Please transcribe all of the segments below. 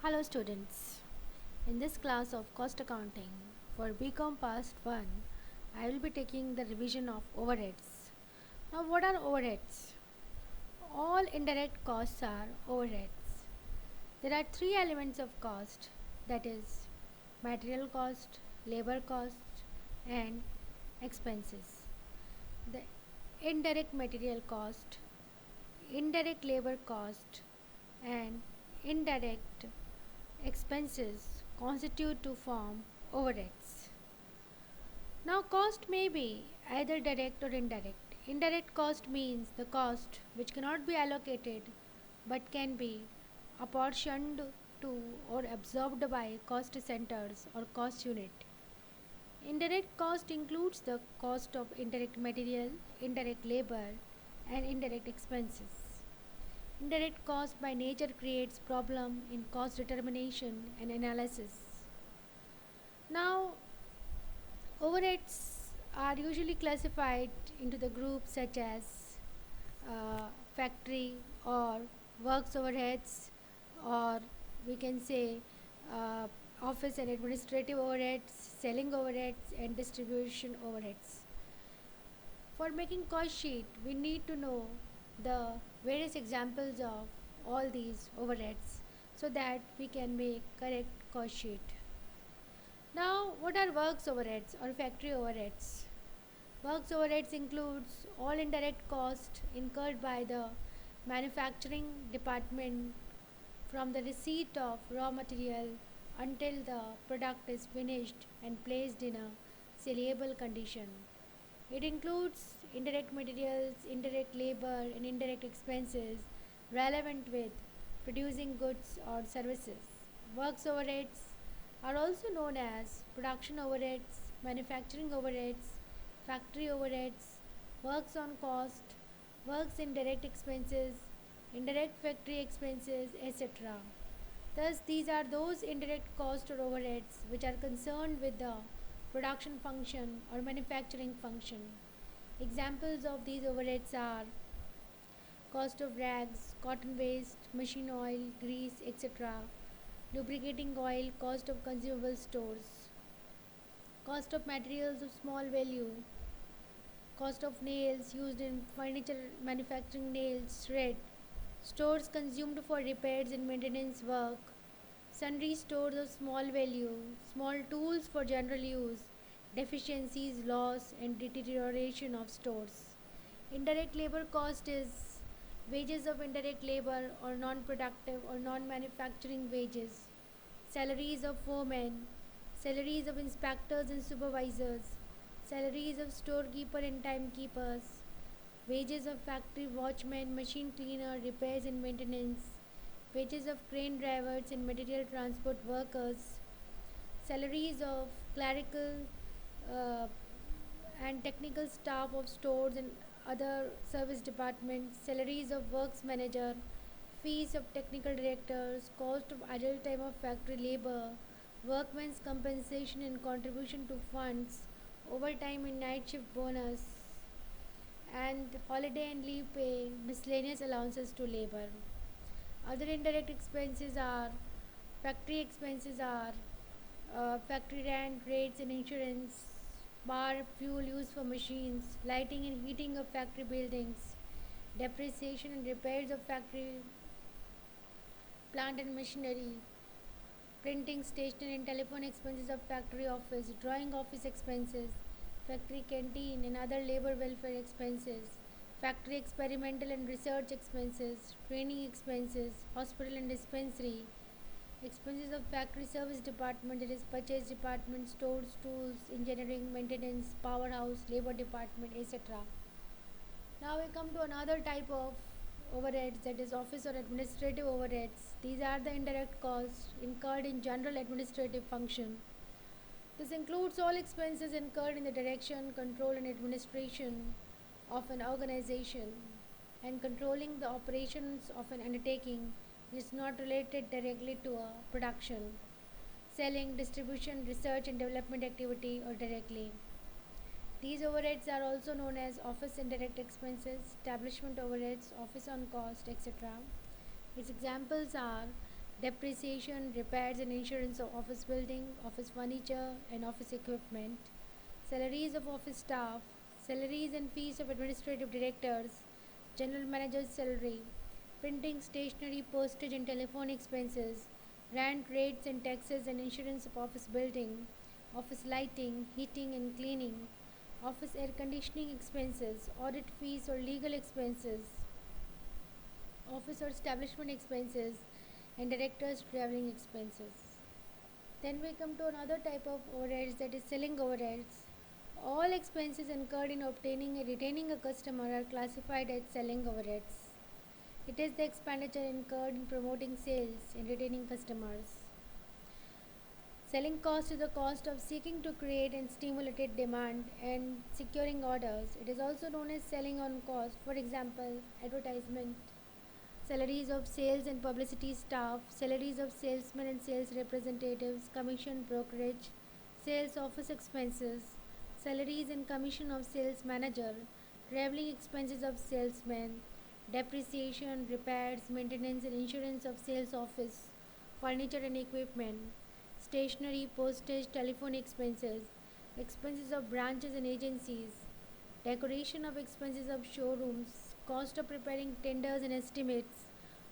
Hello students. In this class of cost accounting for BCom Past 1, I will be taking the revision of overheads. Now what are overheads? All indirect costs are overheads. There are three elements of cost, that is material cost, labor cost and expenses. The indirect material cost, indirect labor cost and indirect expenses constitute to form overheads. Now, cost may be either direct or indirect. Indirect cost means the cost which cannot be allocated but can be apportioned to or absorbed by cost centers or cost unit. Indirect cost includes the cost of indirect material, indirect labor, and indirect expenses. Indirect cost by nature creates problem in cost determination and analysis. Now, overheads are usually classified into the groups such as factory or works overheads, or we can say uh, office and administrative overheads, selling overheads, and distribution overheads. For making cost sheet, we need to know the various examples of all these overheads so that we can make correct cost sheet. Now, what are works overheads or factory overheads? Works overheads includes all indirect costs incurred by the manufacturing department from the receipt of raw material until the product is finished and placed in a sellable condition. It includes indirect materials, indirect labor, and indirect expenses relevant with producing goods or services. Works overheads are also known as production overheads, manufacturing overheads, factory overheads, works on cost, works in direct expenses, indirect factory expenses, etc. Thus, these are those indirect costs or overheads which are concerned with the production function or manufacturing function. Examples of these overheads are cost of rags, cotton waste, machine oil, grease, etc., lubricating oil, cost of consumable stores, cost of materials of small value, cost of nails used in furniture manufacturing, nails, thread, stores consumed for repairs and maintenance work, sundry stores of small value, small tools for general use, deficiencies, loss, and deterioration of stores. Indirect labor cost is wages of indirect labor or non productive or non manufacturing wages, salaries of foremen, salaries of inspectors and supervisors, salaries of storekeeper and timekeepers, wages of factory watchmen, machine cleaner, repairs and maintenance, wages of crane drivers and material transport workers, salaries of clerical uh, and technical staff of stores and other service departments, salaries of works manager, fees of technical directors, cost of idle time of factory labor, workmen's compensation and contribution to funds, overtime and night shift bonus, and holiday and leave pay, miscellaneous allowances to labor. Other indirect expenses are factory expenses are factory rent, rates and insurance, bar, fuel used for machines, lighting and heating of factory buildings, depreciation and repairs of factory plant and machinery, printing, stationery and telephone expenses of factory office, drawing office expenses, factory canteen and other labor welfare expenses, factory experimental and research expenses, training expenses, hospital and dispensary, expenses of factory service department, that is purchase department, stores, tools, engineering, maintenance, powerhouse, labor department, etc. Now we come to another type of overheads, that is office or administrative overheads. These are the indirect costs incurred in general administrative function. This includes all expenses incurred in the direction, control and administration of an organization and controlling the operations of an undertaking which is not related directly to a production, selling, distribution, research and development activity or directly. These overheads are also known as office indirect expenses, establishment overheads, office on cost, etc. Its examples are depreciation, repairs and insurance of office building, office furniture and office equipment, salaries of office staff, salaries and fees of administrative directors, general manager's salary, printing, stationery, postage and telephone expenses, rent, rates and taxes and insurance of office building, office lighting, heating and cleaning, office air conditioning expenses, audit fees or legal expenses, office or establishment expenses, and directors' traveling expenses. Then we come to another type of overheads, that is selling overheads. All expenses incurred in obtaining and retaining a customer are classified as selling overheads. It is the expenditure incurred in promoting sales and retaining customers. Selling cost is the cost of seeking to create and stimulate demand and securing orders. It is also known as selling on cost. For example, advertisement, salaries of sales and publicity staff, salaries of salesmen and sales representatives, commission brokerage, sales office expenses, salaries and commission of sales manager, traveling expenses of salesmen, depreciation, repairs, maintenance and insurance of sales office, furniture and equipment, stationery, postage, telephone expenses, expenses of branches and agencies, decoration of expenses of showrooms, cost of preparing tenders and estimates,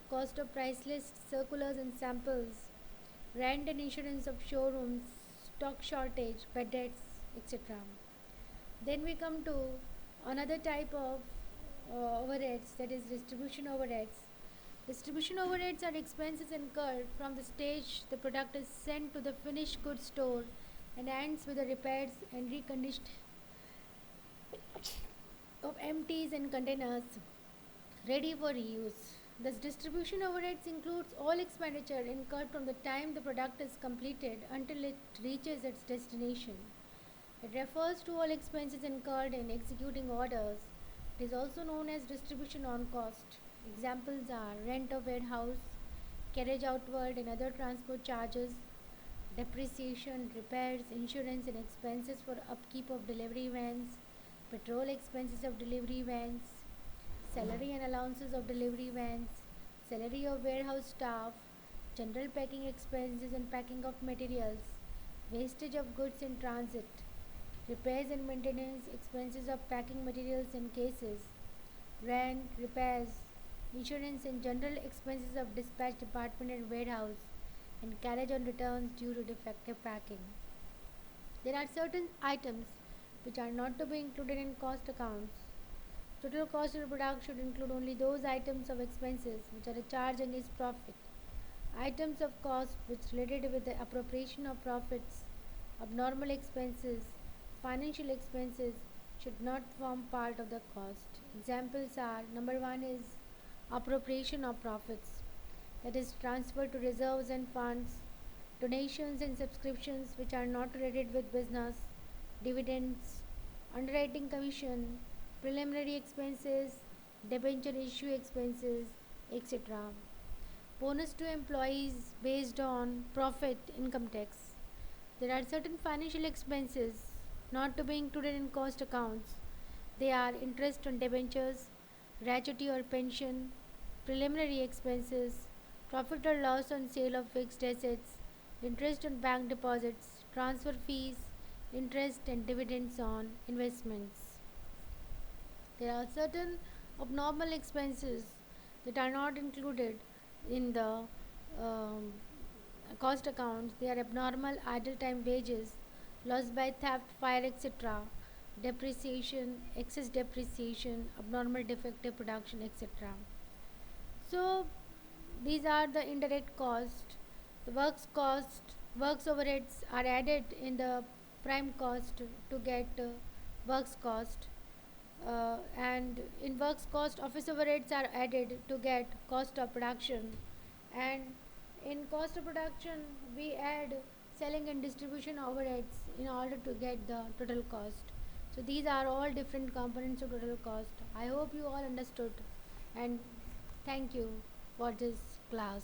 cost of price lists, circulars and samples, rent and insurance of showrooms, stock shortage, bad debts, etc. Then we come to another type of overheads, that is distribution overheads. Distribution overheads are expenses incurred from the stage the product is sent to the finished goods store and ends with the repairs and reconditioning of empties and containers ready for reuse. Thus, distribution overheads includes all expenditure incurred from the time the product is completed until it reaches its destination. It refers to all expenses incurred in executing orders. It is also known as distribution on cost. Examples are rent of warehouse, carriage outward and other transport charges, depreciation, repairs, insurance and expenses for upkeep of delivery vans, petrol expenses of delivery vans, salary and allowances of delivery vans, salary of warehouse staff, general packing expenses and packing of materials, wastage of goods in transit, repairs and maintenance expenses of packing materials and cases, rent, repairs, insurance and general expenses of dispatch department and warehouse, and carriage on returns due to defective packing. There are certain items which are not to be included in cost accounts. Total cost of the product should include only those items of expenses which are a charge against profit. Items of cost which related with the appropriation of profits, abnormal expenses, financial expenses should not form part of the cost. Examples are: number 1 is appropriation of profits, that is transfer to reserves and funds, donations and subscriptions which are not related with business, dividends, underwriting commission, preliminary expenses, debenture issue expenses, etc. Bonus to employees based on profit income tax. There are certain financial expenses not to be included in cost accounts. They are interest on debentures, gratuity or pension, preliminary expenses, profit or loss on sale of fixed assets, interest on bank deposits, transfer fees, interest and dividends on investments. There are certain abnormal expenses that are not included in the um, cost accounts. They are abnormal idle time wages, loss by theft, fire, etc., depreciation, excess depreciation, abnormal defective production, etc. So these are the indirect cost. The works overheads are added in the prime cost to get works cost. And in works cost, office overheads are added to get cost of production. And in cost of production, we add selling and distribution overheads in order to get the total cost. So these are all different components of total cost. I hope you all understood, and thank you for this class.